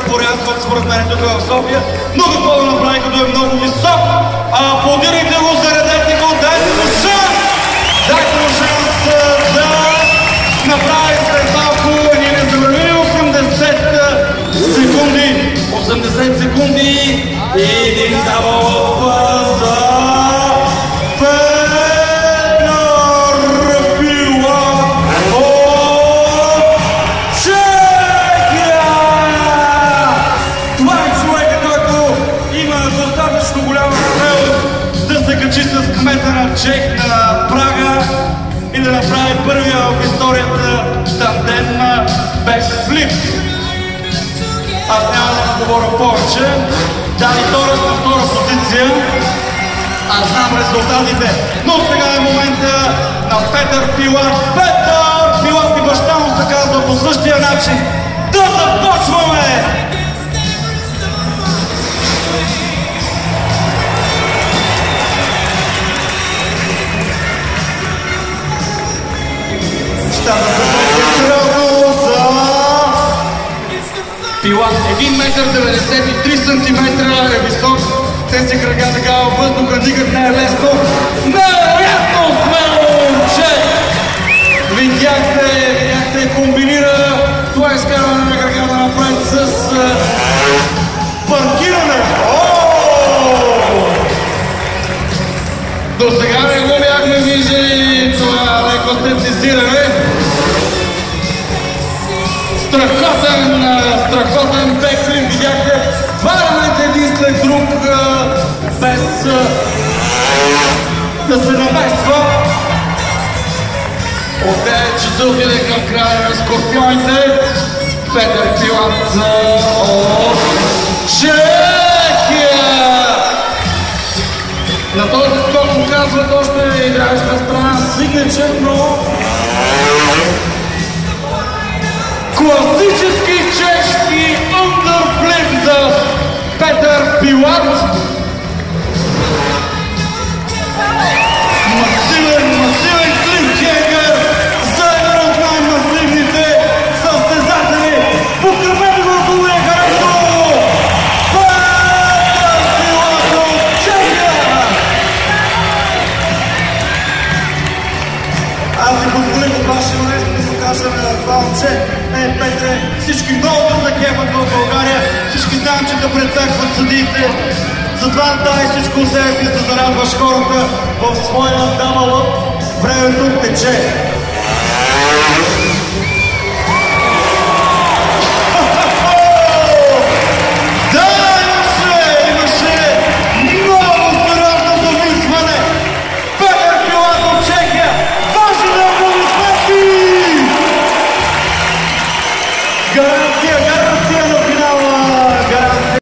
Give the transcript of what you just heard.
порядват според мен тук в София, но какво да направи, като е много висок? Аплодирайте го, заредете го, дайте му шанс! Дайте му шанс да направи след малко едни незабравими 80 секунди. 80 секунди и един дабъл за Петър Пилат от Чехия! Това е човекът, който има достатъчно голяма смелост да се качи с кмета на Чех на Прага и да направи първия в историята тандем бекфлип. Аз няма да говоря повече. Дани Торес на втора позиция. Аз знам резултатите. Но сега е момента на Петър Пилат. Петър Пилат и баща му се казва по същия начин. Да започваме! Щата се концентрирано за Пилат. 1,93 см е висок. Тези кръга така във въздуха никак не е лесно. Невероятно смело момче! Видяхте, комбинира това изкарване на кръга да направи с банкиране. До сега не го бяхме виждали това леко стецизиране. Страхотен бекфлип, видяхте два елемента един след друг, без да се намества. Отде, че се отиде към края на Скорпионите. Петър Пилат от Чехия. На този скок му казват още играеща страна сигничър, но класически чешки underflip за Петър Пилат. Масивен клипчекър за един от най-масивните състезатели. Покръвете го, ако го е харесало! Петър Пилат от Чехия! Аз си позволих от ваше нещо да покажа на това момче. Петре, всички много да закефат в България, всички знаем, че да прецакват съдиите. Затова дай всичко от себе си да зарадваш хората в своя дабъл. Времето тече.